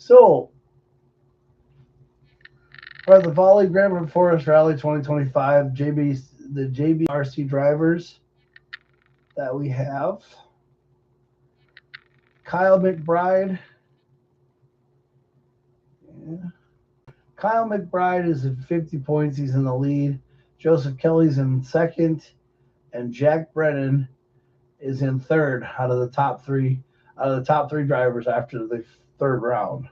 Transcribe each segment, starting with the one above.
So, for the VolyGrampian Forest Rally 2025, the JBRC drivers that we have, Kyle McBride. Yeah. Kyle McBride is at 50 points. He's in the lead. Joseph Kelly's in second, and Jack Brennan is in third out of the top three drivers after the third round.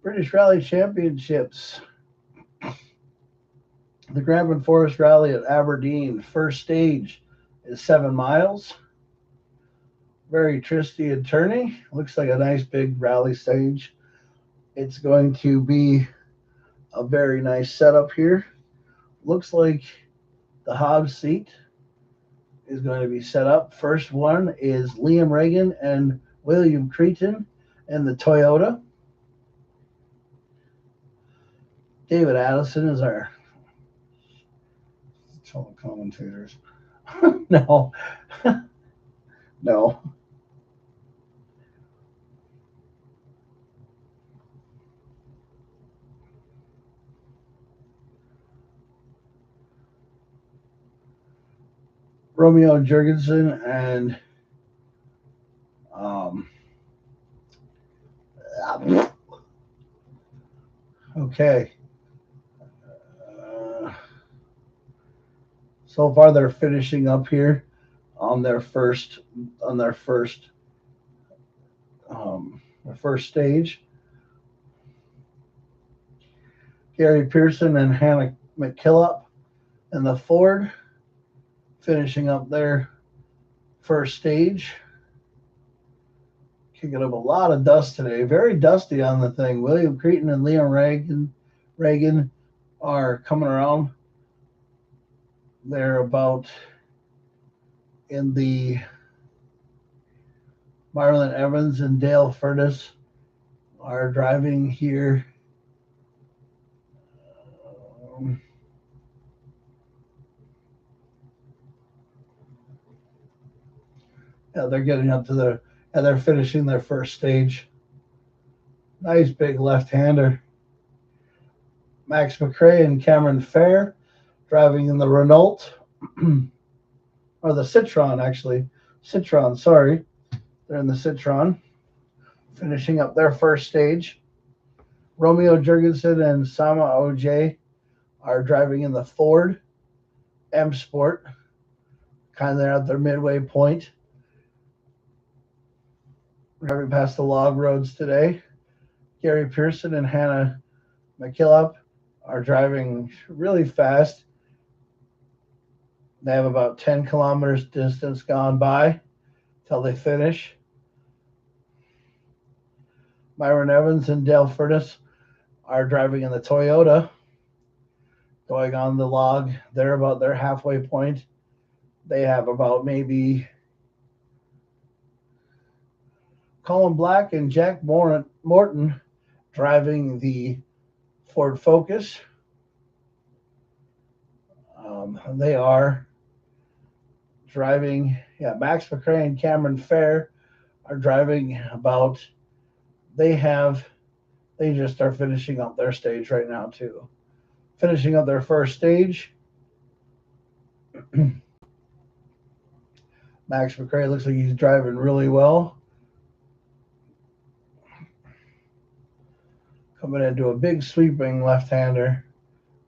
British Rally Championships. The Grampian Forest Rally at Aberdeen. First stage is 7 miles. Very twisty and turny. Looks like a nice big rally stage. It's going to be a very nice setup here. Looks like the Hobbs seat is going to be set up. First one is Liam Reagan and William Cretan in the Toyota. David Addison is our fellow commentators. No. No. Romeo Jurgensen and okay. So far, they're finishing up here on their first stage. Gary Pearson and Hannah McKillop and the Ford finishing up their first stage. Kicking up a lot of dust today. Very dusty on the thing. William Cretan and Liam Reagan are coming around. They're about in the Marlon Evans and Dale Furnace are driving here. Yeah, they're getting up to they're finishing their first stage. Nice big left-hander. Max McRae and Cameron Fair driving in the Renault, or the Citroen, actually. Citroen, sorry. They're in the Citroen, finishing up their first stage. Romeo Jurgensen and Sama OJ are driving in the Ford M Sport, kind of at their midway point. Driving past the log roads today. Gary Pearson and Hannah McKillop are driving really fast. They have about 10 kilometers distance gone by till they finish. Myron Evans and Dale Furnace are driving in the Toyota, going on the log. They're about their halfway point. They have about maybe Colin Black and Jack Morton driving the Ford Focus. They are driving, Max McRae and Cameron Fair are driving about, they just are finishing up their stage right now too. Finishing up their first stage. Max McRae looks like he's driving really well. Coming into a big sweeping left-hander.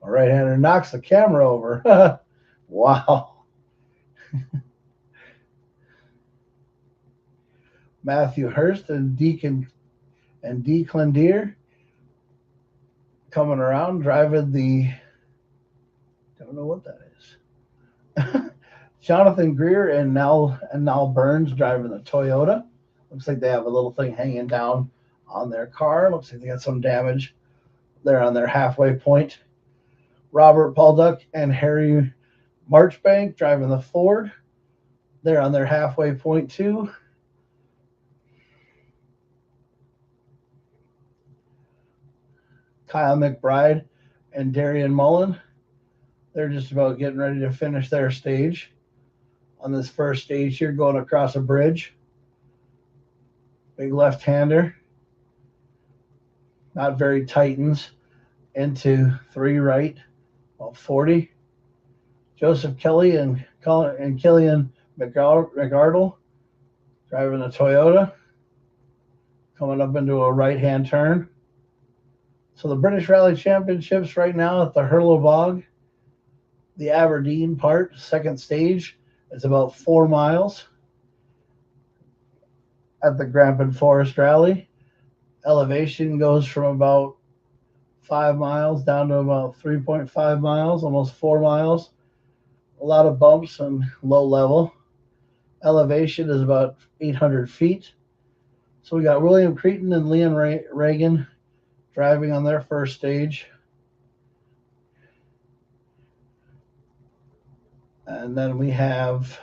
A right-hander knocks the camera over. Wow. Matthew Hurst and Dee Clendeer coming around, driving the, don't know what that is. Jonathan Greer and Nal Burns driving the Toyota. Looks like they have a little thing hanging down on their car. Looks like they got some damage. They're on their halfway point. Robert Balduck and Harry Marchbank driving the Ford. They're on their halfway point too. Kyle McBride and Darian Mullen. They're just about getting ready to finish their stage. On this first stage here, going across a bridge. Big left-hander. Not very tightens. Into 3 right. About 40. Joseph Kelly and Killian McArdle driving a Toyota. Coming up into a right-hand turn. So the British Rally Championships right now at the Hurlo Bog. The Aberdeen part, second stage, is about 4 miles. At the Grampian Forest Rally, elevation goes from about 5 miles down to about 3.5 miles, almost 4 miles. A lot of bumps and low level. Elevation is about 800 feet. So we got William Cretan and Leon Reagan driving on their first stage. And then we have,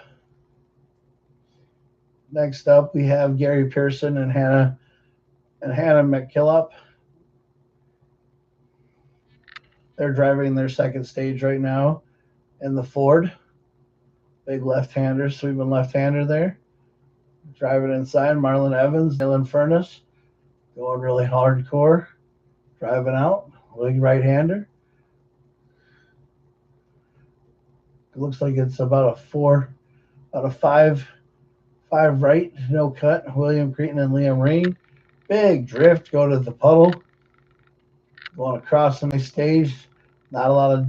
next up, we have Gary Pearson and Hannah McKillop. They're driving their second stage right now in the Ford. Big left-hander, sweeping left-hander there. Driving inside, Marlon Evans, Dylan Furness, going really hardcore. Driving out, big right-hander. It looks like it's about a five right, no cut. William Cretan and Liam Rain. Big drift, go to the puddle. Going across the next stage. Not a lot of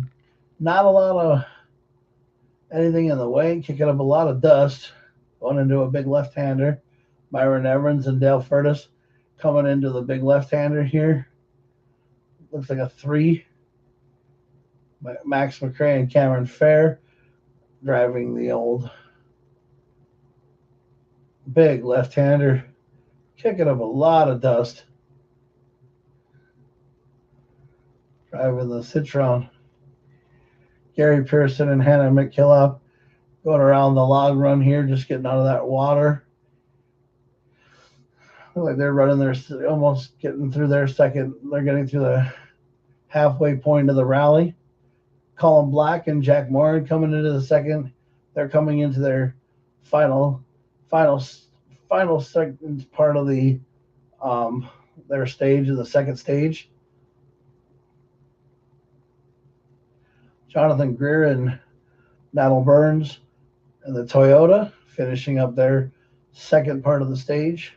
anything in the way. Kicking up a lot of dust. Going into a big left-hander. Myron Evans and Dale Furtis coming into the big left-hander here. Looks like a 3. Max McRae and Cameron Fair driving the old big left-hander. Kicking up a lot of dust. Driving the Citroen. Gary Pearson and Hannah McKillop going around the log run here, just getting out of that water. Look like they're running their, almost getting through their second. They're getting through the halfway point of the rally. Colin Black and Jack Moore coming into the second. They're coming into their final second part of the their stage, of the second stage. Jonathan Greer and Natal Burns and the Toyota finishing up their second part of the stage.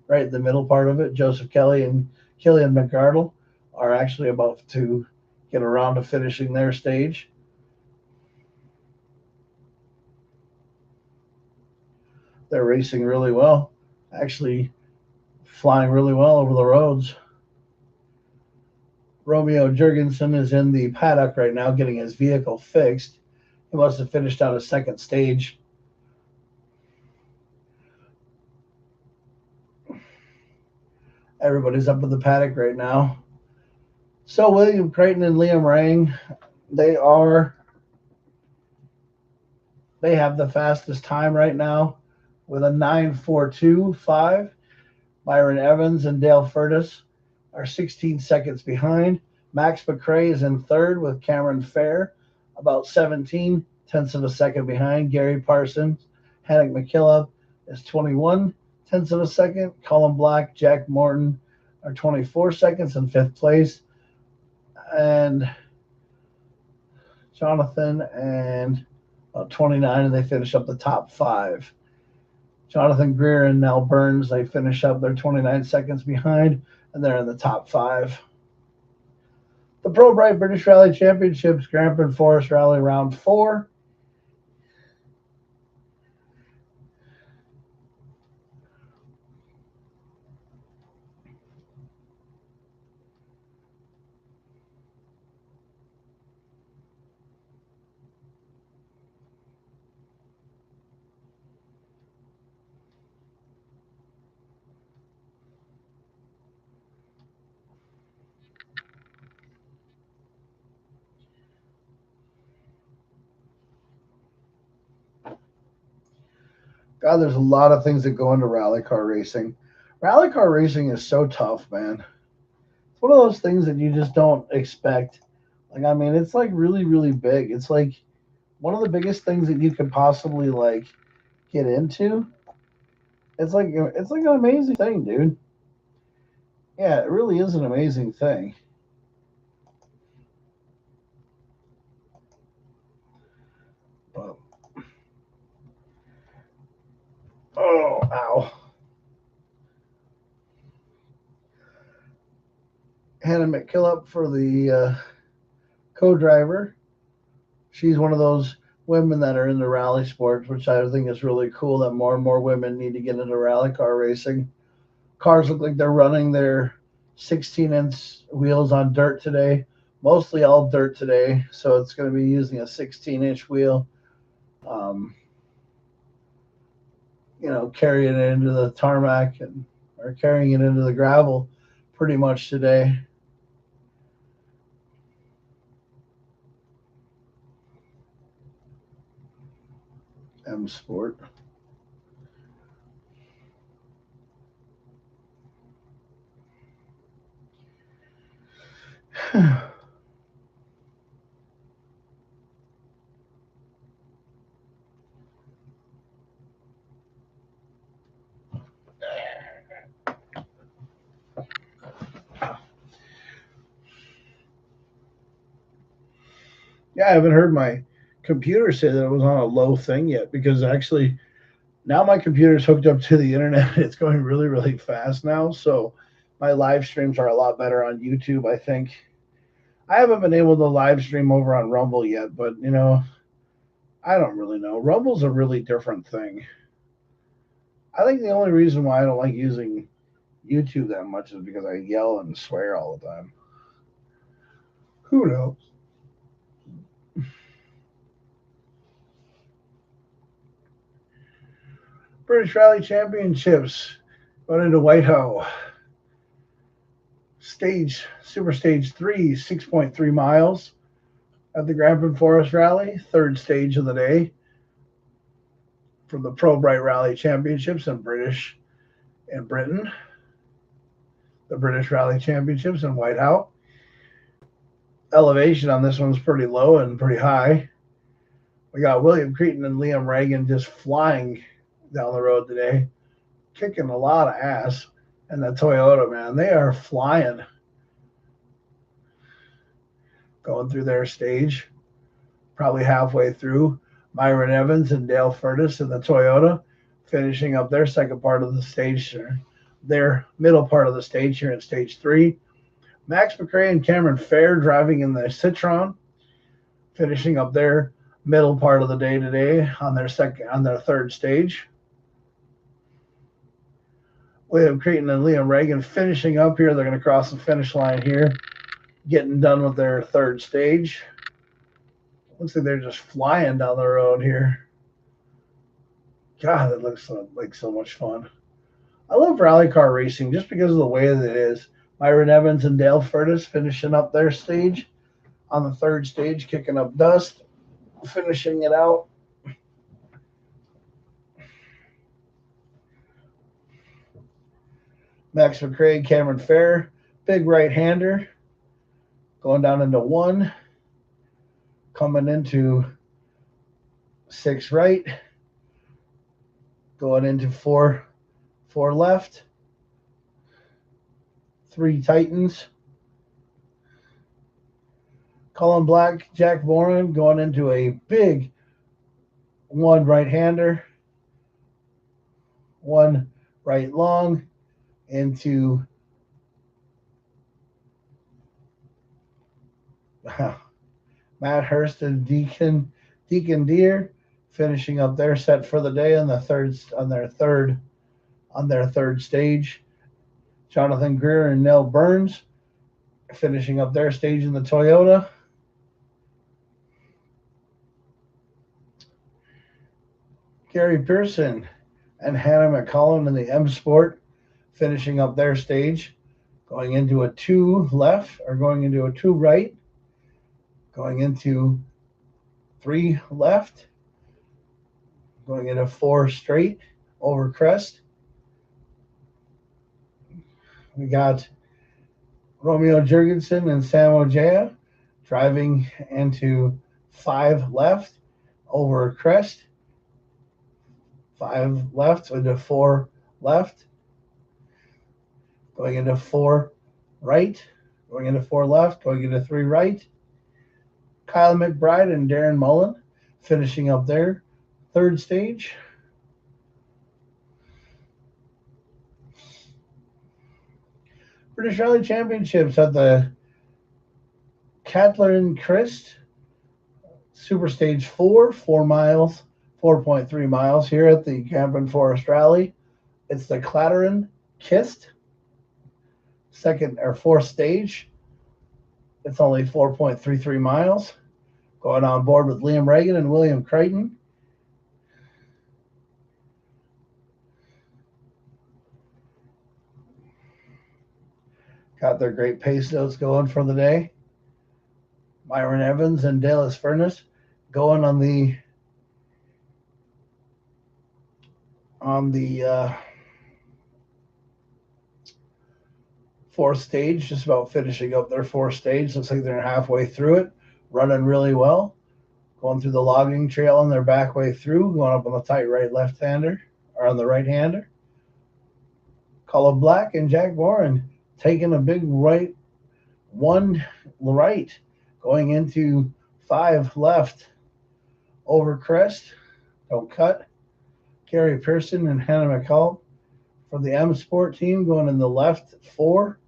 Right in the middle part of it, Joseph Kelly and Killian McArdle are actually about to get around to finishing their stage. They're racing really well, actually flying really well over the roads. Romeo Jurgensen is in the paddock right now getting his vehicle fixed. He must have finished out a second stage. Everybody's up in the paddock right now. So William Creighton and Liam Rang, they have the fastest time right now with a 9:42.5. Myron Evans and Dale Furtis are 16 seconds behind. Max McRae is in third with Cameron Fair, about 17 tenths of a second behind. Gary Parsons, Hank McKillop is 21 tenths of a second. Colin Black, Jack Morton are 24 seconds in fifth place. And Jonathan and 29, and they finish up the top 5. Jonathan Greer and Nell Burns, they finish up. They're 29 seconds behind, and they're in the top 5. The Pro Bright British Rally Championships, Grampian Forest Rally Round 4. God, there's a lot of things that go into rally car racing. Rally car racing is so tough, man. It's one of those things that you just don't expect. Like, I mean, it's like really, really big. It's like one of the biggest things that you could possibly like get into. It's like an amazing thing, dude. Yeah, it really is an amazing thing. But, oh, ow. Hannah McKillop for the co-driver. She's one of those women that are in the rally sports, which I think is really cool. That more and more women need to get into rally car racing. Cars look like they're running their 16-inch wheels on dirt today, mostly all dirt today. So it's going to be using a 16-inch wheel. Um, carrying it into the tarmac and or carrying it into the gravel pretty much today. M Sport. Yeah, I haven't heard my computer say that it was on a low thing yet because actually now my computer's hooked up to the internet. It's going really, really fast now. So my live streams are a lot better on YouTube, I think. I haven't been able to live stream over on Rumble yet, but I don't really know. Rumble's a really different thing. I think the only reason why I don't like using YouTube that much is because I yell and swear all the time. Who knows? British Rally Championships going into Whitehall. Super Stage 3, 6.3 miles at the Grampian Forest Rally, third stage of the day from the Pro Bright Rally Championships in Britain, the British Rally Championships in Whitehall. Elevation on this one's pretty low and pretty high. We got William Cretan and Liam Reagan just flying down the road today, kicking a lot of ass. And the Toyota, man, they are flying going through their stage, probably halfway through. Myron Evans and Dale Furtis in the Toyota finishing up their second part of the stage, their middle part of the stage here in stage 3. Max McRae and Cameron Fair driving in the Citroen, finishing up their middle part of the day today on their third stage. William Cretan and Liam Reagan finishing up here. They're going to cross the finish line here, getting done with their third stage. Looks like they're just flying down the road here. God, that looks like so much fun. I love rally car racing just because of the way that it is. Myron Evans and Dale Furtis finishing up their stage on the third stage, kicking up dust, finishing it out. Max McRae, Cameron Fair, big right-hander, going down into 1, coming into 6 right, going into 4 left, 3 tightens. Colin Black, Jack Boren going into a big 1 right-hander, 1 right long into Matt Hurst and Deacon Deer finishing up their set for the day on their third stage. Jonathan Greer and Nell Burns finishing up their stage in the Toyota. Gary Pearson and Hannah McCollum in the M Sport finishing up their stage, going into a 2 left or going into a 2 right, going into 3 left, going into 4 straight over crest. We got Romeo Jurgensen and Sam Ojea driving into 5 left over crest, 5 left into 4 left, going into 4 right, going into 4 left, going into 3 right. Kyle McBride and Darren Mullen finishing up their 3rd stage. British Rally Championships at the Catlin Crest, Super Stage 4, 4 miles, 4.3 miles here at the Grampian Forest Rally. It's the Clatteren Kist, 2nd or 4th stage. It's only 4.33 miles. Going on board with Liam Reagan and William Crichton. Got their great pace notes going for the day. Myron Evans and Dallas Furness going on the 4th stage, just about finishing up their 4th stage. Looks like they're halfway through it, running really well. Going through the logging trail on their back way through, going up on the tight right left-hander, or on the right-hander. Colin Black and Jack Warren taking a big right, 1 right, going into 5 left over crest. Don't cut. Gary Pearson and Hannah McCall for the M Sport team going in the left 4.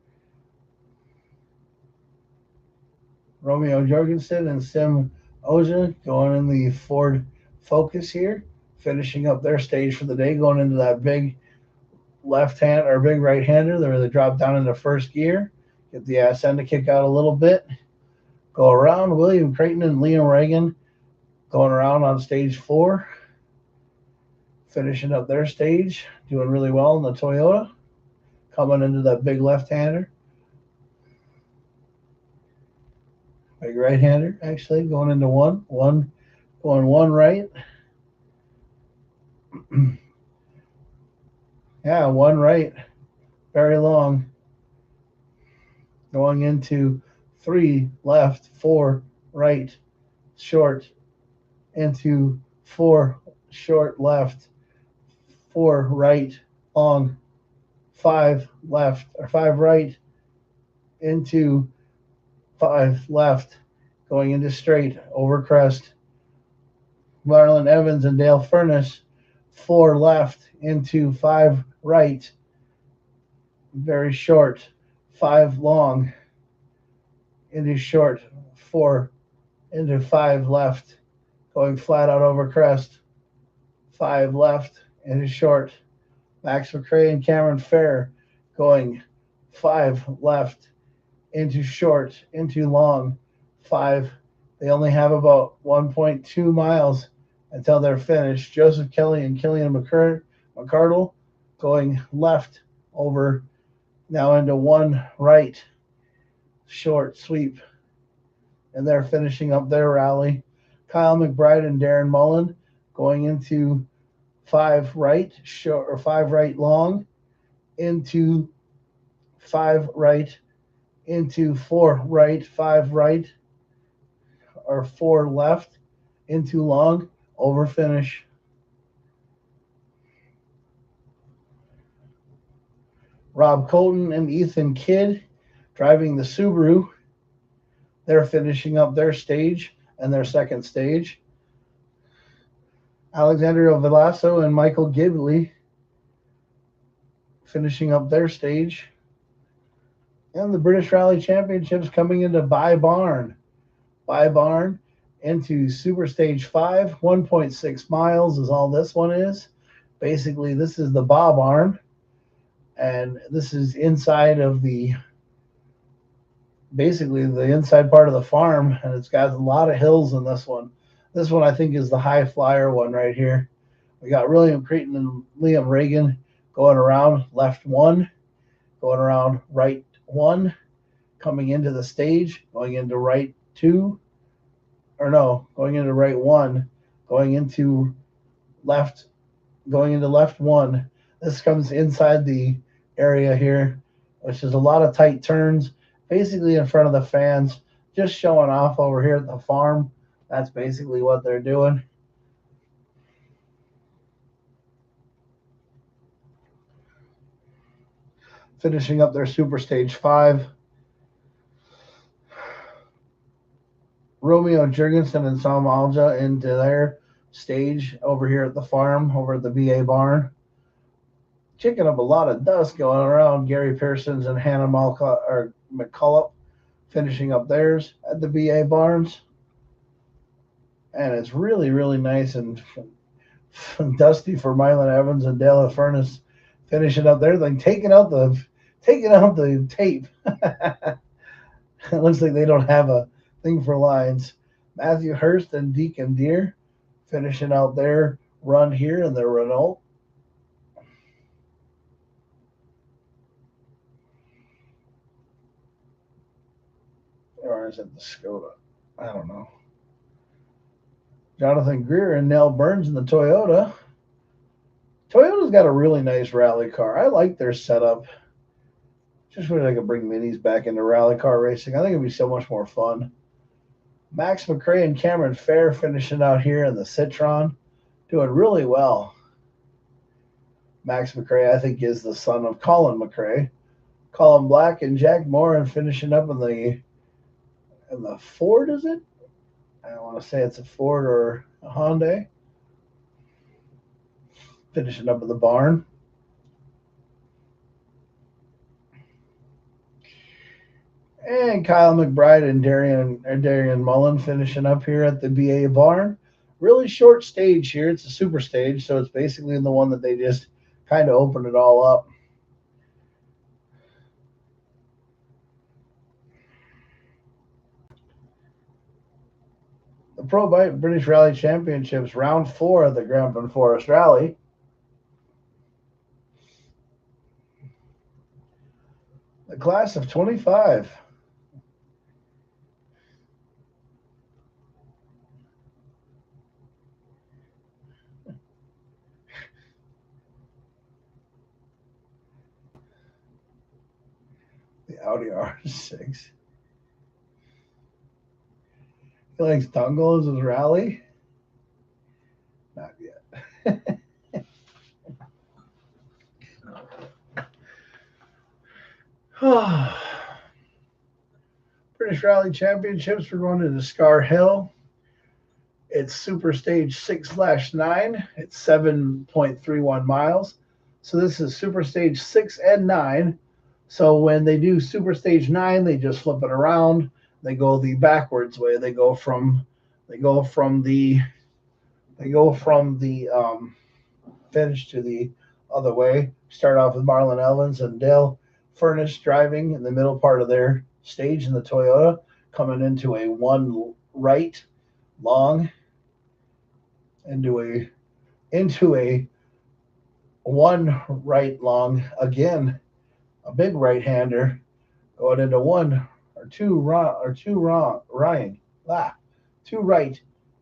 Romeo Jorgensen and Sim Oja going in the Ford Focus here, finishing up their stage for the day, going into that big left-hand or big right-hander. They drop down into 1st gear, get the ass end to kick out a little bit, go around. William Creighton and Liam Reagan going around on stage 4, finishing up their stage, doing really well in the Toyota, coming into that big left-hander. Big right-hander, actually, going into going 1 right. Yeah, 1 right, very long. Going into 3 left, 4 right, short, into 4 short left, 4 right, long, 5 left, or 5 right, into 5 left, going into straight, over crest. Marlon Evans and Dale Furness, 4 left, into 5 right, very short, 5 long, into short, 4 into 5 left, going flat out over crest, 5 left, into short. Max McRae and Cameron Fair going 5 left, into short, into long, 5. They only have about 1.2 miles until they're finished. Joseph Kelly and Killian McCardle going left over, now into 1 right, short sweep. And they're finishing up their rally. Kyle McBride and Darren Mullen going into 5 right, short, or 5 right long, into 5 right, into 4 right, 5 right, or 4 left, into long, over finish. Rob Colton and Ethan Kidd driving the Subaru. They're finishing up their stage and their 2nd stage. Alexandria Velasco and Michael Gibley finishing up their stage. And the British Rally Championships coming into By Barn. By Barn into Super Stage 5. 1.6 miles is all this one is. Basically, this is the Bob Barn. And this is inside of basically the inside part of the farm. And it's got a lot of hills in this one. This one, I think, is the high flyer one right here. We got William Creighton and Liam Reagan going around left 1, going around right 1, coming into the stage, going into right 2, or no, going into right 1, going into left 1. This comes inside the area here, which is a lot of tight turns basically in front of the fans, just showing off over here at the farm. That's basically what they're doing. Finishing up their Super Stage 5. Romeo Jurgensen and Sam Alja into their stage over here at the farm, over at the BA barn. Kicking up a lot of dust going around. Gary Pearson's and Hannah McCullough finishing up theirs at the BA barns. And it's really, really nice and dusty for Mylan Evans and Dale Furness finishing up their thing, taking out the tape. It looks like they don't have a thing for lines. Matthew Hurst and Deacon Deere finishing out their run here in their Renault. Or is it the Skoda? I don't know. Jonathan Greer and Nell Burns in the Toyota. Toyota's got a really nice rally car. I like their setup. Just wish I could bring minis back into rally car racing. I think it'd be so much more fun. Max McRae and Cameron Fair finishing out here in the Citron, doing really well. Max McRae, I think, is the son of Colin McRae. Colin Black and Jack Moore finishing up in the Ford, is it? I don't want to say it's a Ford or a Hyundai. Finishing up at the barn. And Kyle McBride and Darian Mullen finishing up here at the BA barn. Really short stage here. It's a super stage, so it's basically the one that they just kind of opened it all up. The Pro Bike British Rally Championships, round 4 of the Grampian Forest Rally. The class of 25. The Audi R6. He likes Tungle as his rally? Not yet. British Rally Championships, we're going to the Scar Hill. It's Super Stage 6/9. It's 7.31 miles. So this is Super Stage 6 and 9. So when they do Super Stage 9, they just flip it around. They go the backwards way. They go from the finish to the other way. Start off with Marlon Evans and Dale Furness driving in the middle part of their stage in the Toyota, coming into a one right long, into a one right long again, a big right hander going into one or two right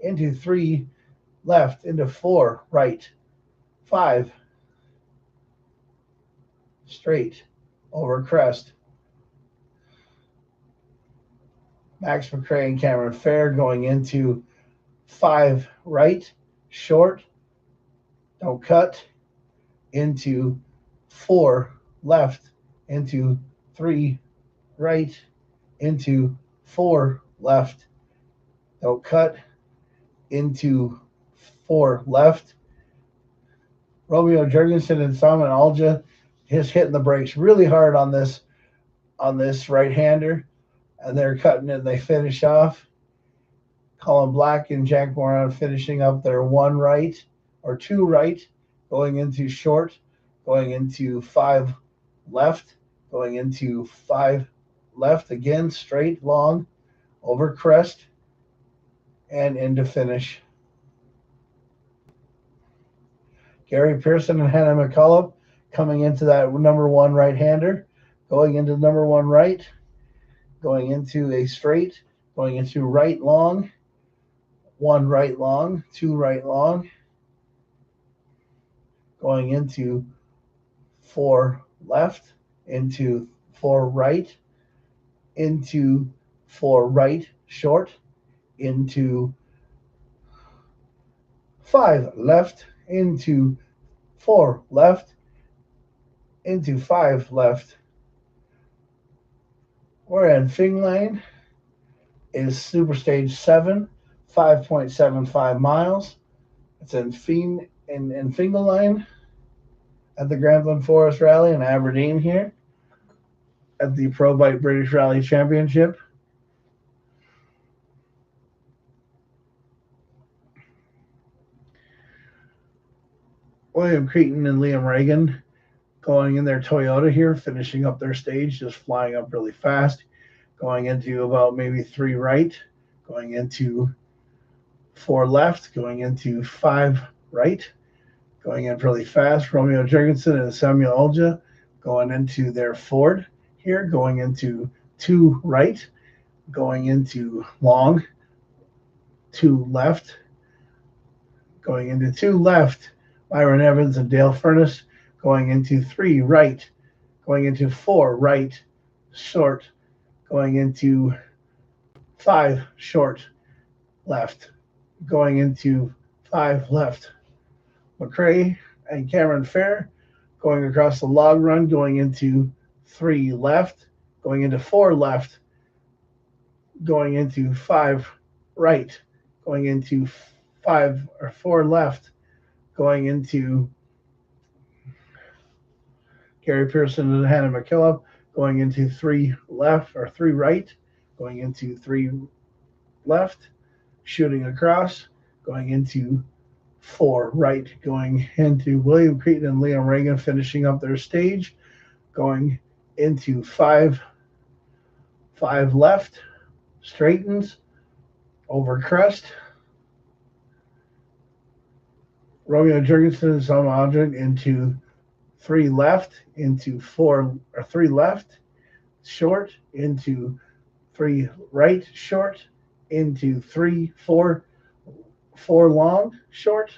into 3 left into 4 right, 5 straight over crest. Max McRae and Cameron Fair going into 5 right, short, don't cut, into 4 left, into 3 right, into 4 left, don't cut, into 4 left. Romeo Jurgensen and Simon Alja is hitting the brakes really hard on this right-hander, and they're cutting it and they finish off. Colin Black and Jack Moran finishing up their 1 right or 2 right, going into short, going into 5 left, going into 5 left again, straight, long, over crest, and into finish. Gary Pearson and Hannah McCullough coming into that number 1 right-hander, going into number 1 right, going into a straight, going into right long, 1 right long, 2 right long, going into 4 left, into 4 right, into 4 right, short, into 5 left, into 4 left, into 5 left. We're in Fing Lane. Is Super Stage 7, 5.75 miles. It's in Fingal Line at the Grampian Forest Rally in Aberdeen here at the Pro Bike British Rally Championship. William Cretan and Liam Reagan going in their Toyota here, finishing up their stage, just flying up really fast, going into about maybe 3 right, going into 4 left, going into 5 right, going in really fast. Romeo Jurgensen and Samuel Olja going into their Ford here, going into 2 right, going into long, 2 left, going into 2 left. Myron Evans and Dale Furness going into 3 right, going into 4 right, short, going into 5 short, left, going into 5 left. McCrae and Cameron Fair going across the log run, going into 3 left, going into 4 left, going into 5 right, going into 5 or 4 left, going into Gary Pearson and Hannah McKillop, going into 3 left or 3 right, going into 3 left, shooting across, going into 4 right, going into William Cretan and Liam Reagan finishing up their stage, going into 5 left, straightens, over crest. Romeo Jurgensen and Selma Aldrin into 3 left, into 4 or 3 left, short, into 3 right, short, into 4 long, short.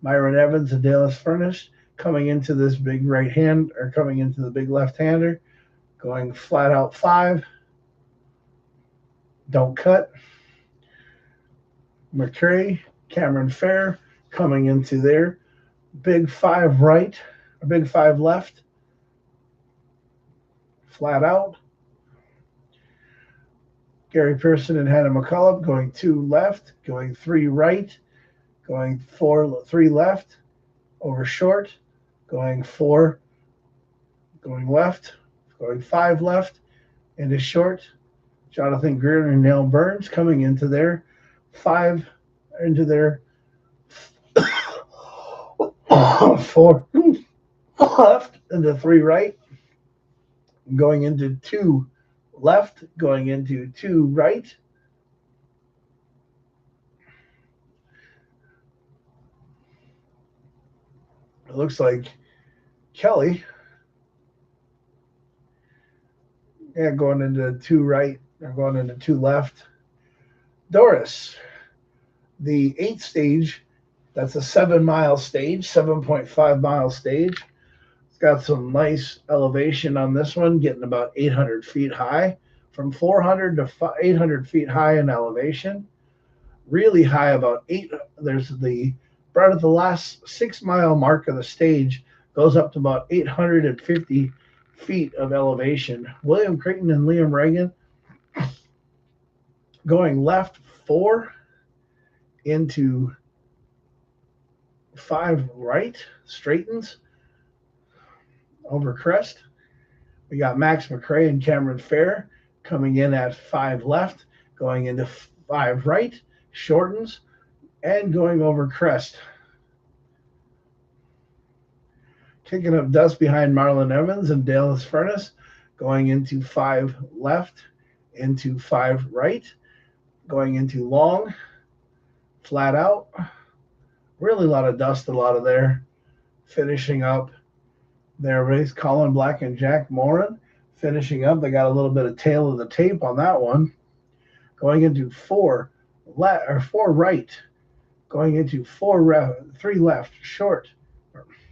Myron Evans and Dallas Furness coming into this big right hand, or coming into the big left-hander, going flat out 5. Don't cut. McCrae, Cameron Fair coming into their big 5 right, a big 5 left, flat out. Gary Pearson and Hannah McCullough going 2 left, going 3 right, going 3 left, over short, going 4, going left, going 5 left, into short. Jonathan Greer and Neil Burns coming into their 5, into their 4 left, into 3 right, going into 2 left, going into 2 right. It looks like Kelly, going into 2 right, or going into 2 left. Doris, the 8th stage, that's a 7-mile stage, 7.5-mile stage. It's got some nice elevation on this one, getting about 800 feet high, from 400 to 800 feet high in elevation. Really high, about 8. There's the right at the last 6-mile mark of the stage, goes up to about 850 feet of elevation. William Creighton and Liam Reagan going left 4 into 5 right, straightens, over crest. We got Max McCrae and Cameron Fair coming in at 5 left, going into 5 right, shortens, and going over crest. Kicking up dust behind Marlon Evans and Dallas Furness, going into 5 left, into 5 right, going into long, flat out. Really a lot of dust, a lot of there. Finishing up their race, Colin Black and Jack Moran finishing up. They got a little bit of tail of the tape on that one. Going into 4 right, going into 3 left, short,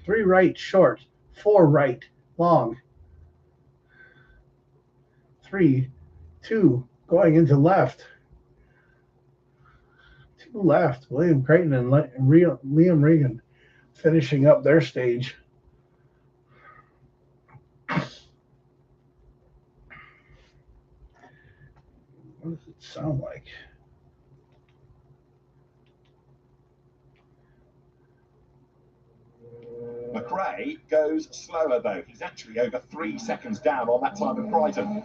3 right, short, 4 right, long, 3 2 going into left. 2 left. William Creighton and Liam Regan finishing up their stage. What does it sound like? McRae goes slower, though. He's actually over 3 seconds down on that time at Brighton.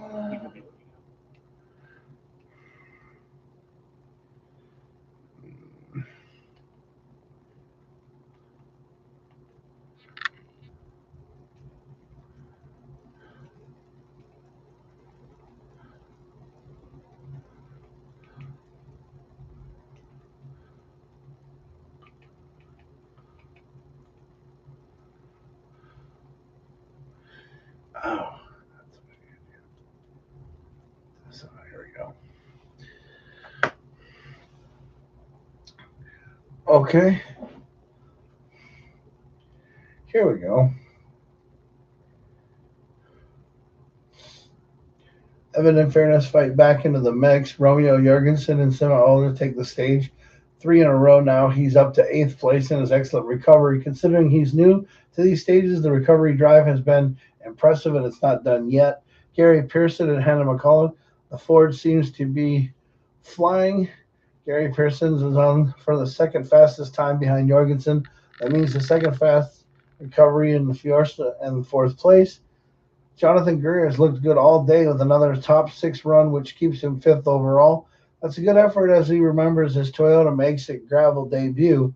Oh. So here we go. Okay. Here we go. Evan and Fairness fight back into the mix. Romeo Jorgensen and Sima Ola take the stage. 3 in a row now. He's up to 8th place in his excellent recovery. Considering he's new to these stages, the recovery drive has been impressive and it's not done yet. Gary Pearson and Hannah McCullough. The Ford seems to be flying. Gary Pearson is on for the second fastest time behind Jorgensen. That means the second fast recovery in the Fiorsta and 4th place. Jonathan Greer has looked good all day with another top 6 run, which keeps him 5th overall. That's a good effort as he remembers his Toyota makes it gravel debut.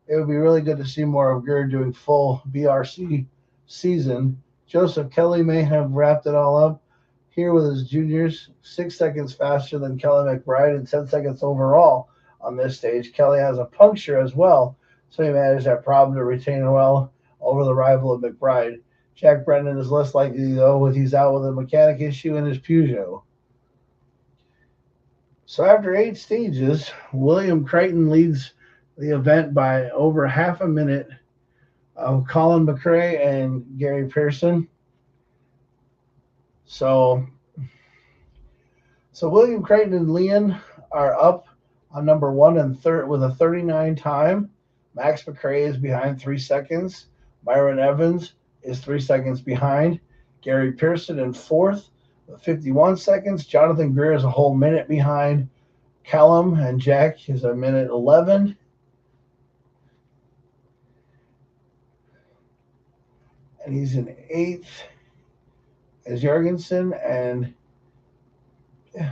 It would be really good to see more of Greer doing full BRC season. Joseph Kelly may have wrapped it all up here with his juniors, 6 seconds faster than Kelly McBride and 10 seconds overall on this stage. Kelly has a puncture as well, so he managed that problem to retain well over the rival of McBride. Jack Brennan is less likely, though, with he's out with a mechanic issue in his Peugeot. So after 8 stages, William Creighton leads the event by over half a minute of Colin McRae and Gary Pearson. So William Creighton and Leon are up on number 1 and third with a 39 time. Max McRae is behind 3 seconds. Myron Evans is 3 seconds behind. Gary Pearson in 4th with 51 seconds. Jonathan Greer is a whole minute behind. Callum and Jack is a minute 11. And he's in 8th as Jorgensen. And yeah,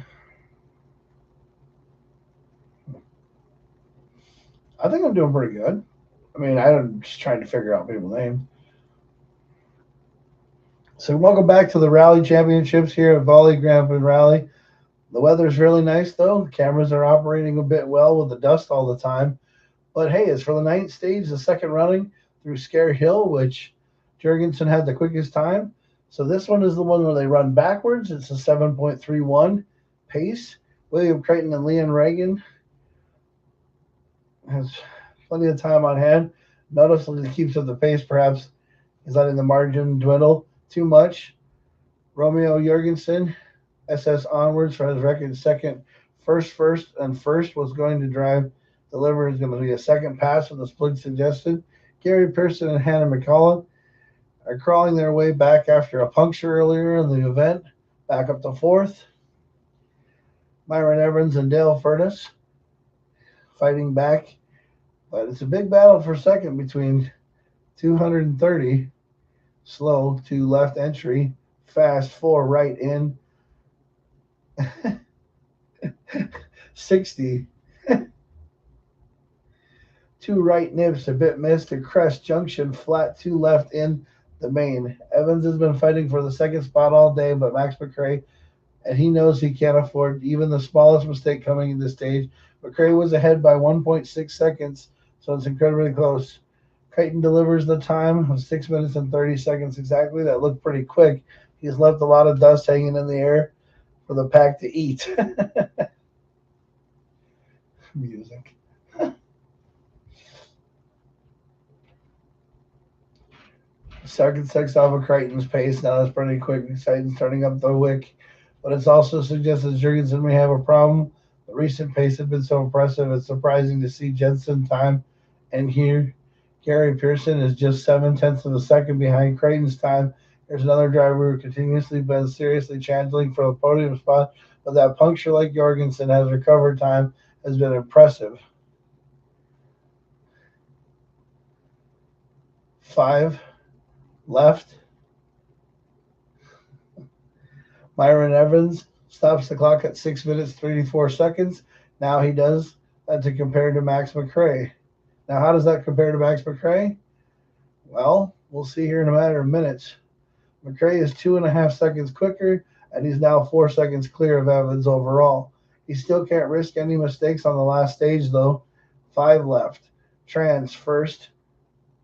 I think I'm doing pretty good. I mean, I'm just trying to figure out people's names. So welcome back to the Rally Championships here at VolyGrampian Rally. The weather's really nice, though. The cameras are operating a bit well with the dust all the time. But hey, it's for the 9th stage, the second running through Scare Hill, which Jorgensen had the quickest time. So this one is the one where they run backwards. It's a 7.31 pace. William Creighton and Leon Reagan has plenty of time on hand. Noticeably keeps up the pace, perhaps he's letting the margin dwindle too much. Romeo Jorgensen, SS onwards for his record second. First was going to deliver is going to be a second pass with the split suggested. Gary Pearson and Hannah McCullough are crawling their way back after a puncture earlier in the event, back up to 4th. Myron Evans and Dale Furness fighting back, but it's a big battle for second between 230 slow 2 left entry, fast 4 right in, 60. 2 right nips, a bit missed to Crest Junction, flat 2 left in the main. Evans has been fighting for the second spot all day, but Max McRae, and he knows he can't afford even the smallest mistake coming in this stage. McRae was ahead by 1.6 seconds, so it's incredibly close. Creighton delivers the time of 6 minutes and 30 seconds exactly. That looked pretty quick. He's left a lot of dust hanging in the air for the pack to eat. Music. Second 6 off of Creighton's pace. Now that's pretty quick. Creighton's turning up the wick. but it's also suggested Jurgensen may have a problem. The recent pace has been so impressive, it's surprising to see Jensen time. And here, Gary Pearson is just 7/10 of a second behind Creighton's time. There's another driver who continuously been seriously channeling for the podium spot, but that puncture like Jorgensen has recovered time has been impressive. 5 left. Myron Evans stops the clock at 6 minutes 34 seconds. Now he does that to compare to Max McRae. Now, how does that compare to Max McRae? Well, we'll see here in a matter of minutes. McRae is 2.5 seconds quicker, and he's now 4 seconds clear of Evans overall. He still can't risk any mistakes on the last stage, though. 5 left. Trans first.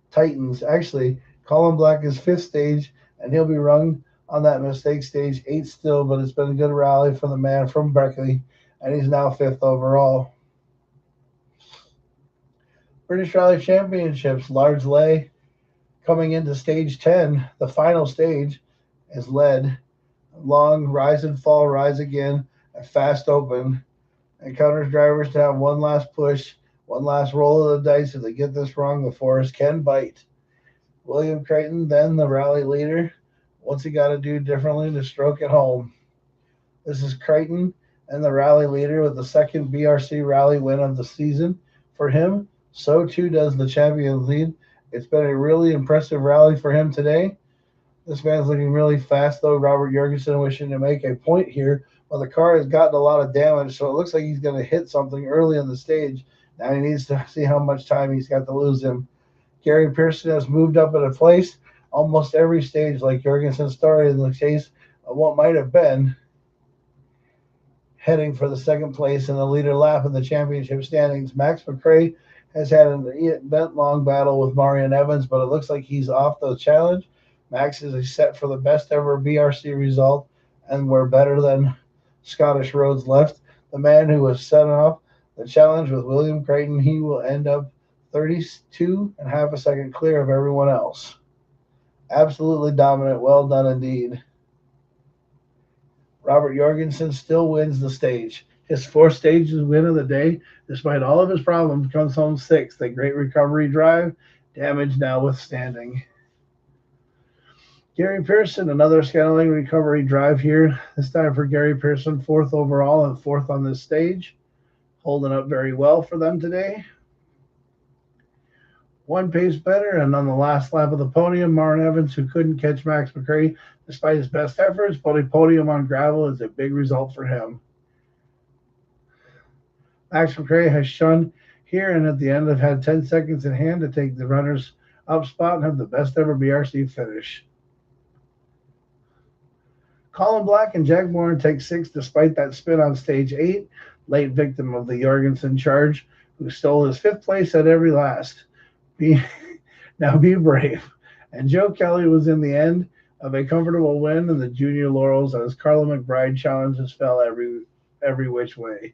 Titans. Actually, Colin Black is 5th stage, and he'll be rung on that mistake stage. 8 still, but it's been a good rally for the man from Berkeley, and he's now 5th overall. British Rally Championships, Large Lay coming into stage 10, the final stage, is led. Long rise and fall, rise again, a fast open. Encounters drivers to have one last push, one last roll of the dice. If they get this wrong, the Forest can bite. William Creighton, then the rally leader. What's he got to do differently to stroke it home? This is Creighton and the rally leader with the second BRC rally win of the season for him. So too does the champion lead. It's been a really impressive rally for him today. This man's looking really fast, though. Robert Jorgensen wishing to make a point here. Well, the car has gotten a lot of damage, so it looks like he's going to hit something early in the stage. Now he needs to see how much time he's got to lose him. Gary Pearson has moved up in a place almost every stage, like Jorgensen started in the case of what might have been heading for the second place in the leader lap in the championship standings. Max McRae has had an event-long battle with Marion Evans, but it looks like he's off the challenge. Max is set for the best ever BRC result, and we're better than Scottish Roads left. The man who was set off the challenge with William Creighton, he will end up 32.5 a second clear of everyone else. Absolutely dominant. Well done indeed. Robert Jorgensen still wins the stage. His 4th stage win of the day, despite all of his problems, comes home 6th. A great recovery drive, damage now withstanding. Gary Pearson, another scaling recovery drive here. This time for Gary Pearson, 4th overall and 4th on this stage. Holding up very well for them today. 1 pace better, and on the last lap of the podium, Martin Evans, who couldn't catch Max McRae despite his best efforts, but a podium on gravel is a big result for him. Max McRae has shunned here, and at the end have had 10 seconds in hand to take the runners up spot and have the best ever BRC finish. Colin Black and Jack Bourne take 6th despite that spin on stage 8, late victim of the Jorgensen charge, who stole his 5th place at every last. Now be brave. And Joe Kelly was in the end of a comfortable win in the junior laurels as Carla McBride challenges fell every which way.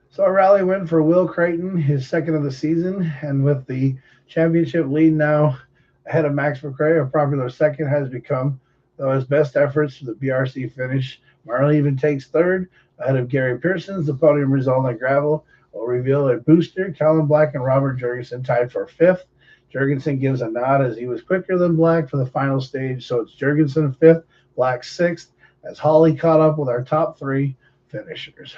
So a rally win for Will Creighton, his 2nd of the season, and with the championship lead now ahead of Max McRae, a popular 2nd has become, though his best efforts to the BRC finish. Marley even takes 3rd ahead of Gary Pearson's. The podium result on gravel will reveal a booster. Colin Black and Robert Jorgensen tied for 5th. Jorgensen gives a nod as he was quicker than Black for the final stage, so it's Jorgensen 5th, Black 6th, as Holly caught up with our top 3 finishers.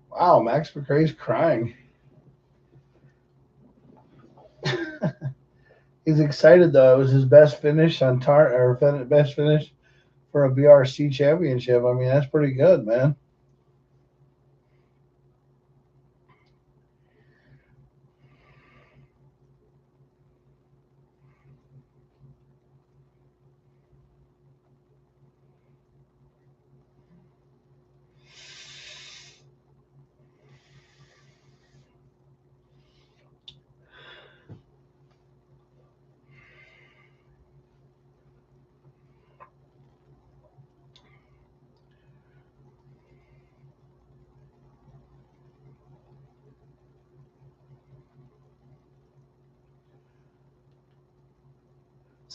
Wow, Max McRae's crying. He's excited though. It was his best finish on best finish for a BRC championship. I mean, that's pretty good, man.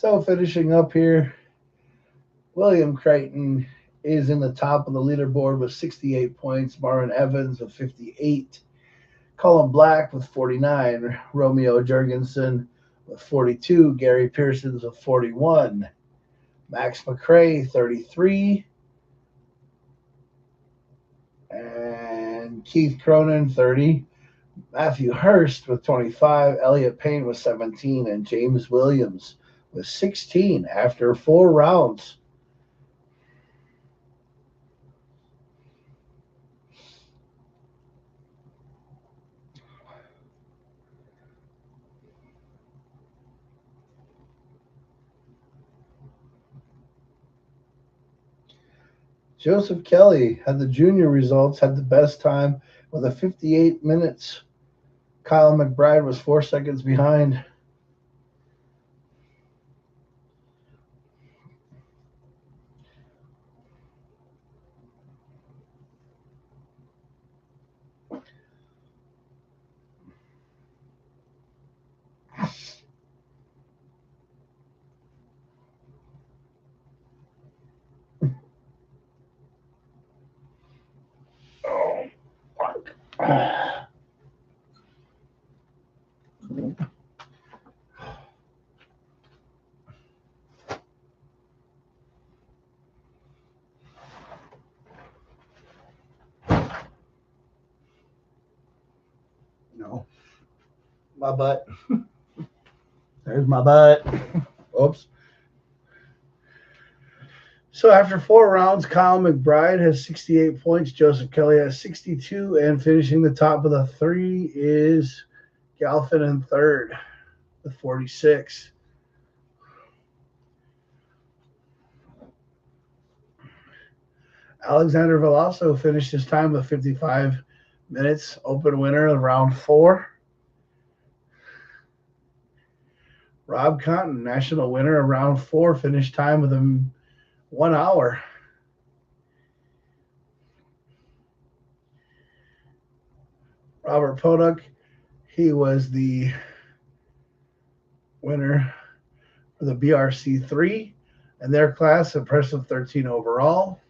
So finishing up here, William Creighton is in the top of the leaderboard with 68 points. Marvin Evans with 58. Colin Black with 49. Romeo Jurgensen with 42. Gary Pearsons with 41. Max McRae, 33. And Keith Cronin, 30. Matthew Hurst with 25. Elliot Payne with 17. And James Williams with 16 after 4 rounds. Joseph Kelly had the junior results, had the best time with a 58 minutes. Kyle McBride was 4 seconds behind. Oh, fuck. No. My butt. There's my butt. Oops. So after 4 rounds, Kyle McBride has 68 points. Joseph Kelly has 62. And finishing the top of the 3 is Galfin in third with 46. Alexander Veloso finished his time with 55 minutes. Open winner of round 4. Rob Cotton, national winner of round 4, finished time with him 1 hour. Robert Poduk, he was the winner for the BRC3 and their class, impressive 13 overall.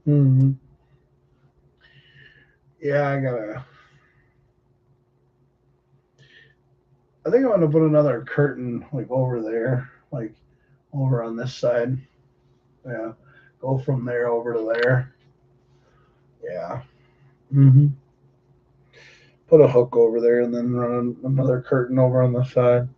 Mm-hmm. Yeah, I think I'm gonna put another curtain like over there, like over on this side. Yeah, go from there over to there. Yeah. Mm-hmm. Put a hook over there and then run another curtain over on the side.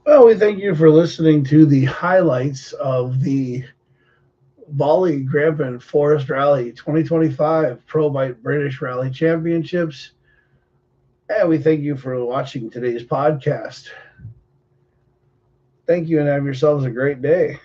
Well, we thank you for listening to the highlights of the VolyGrampian Forest Rally 2025 Pro Bite British Rally Championships. And we thank you for watching today's podcast. Thank you and have yourselves a great day.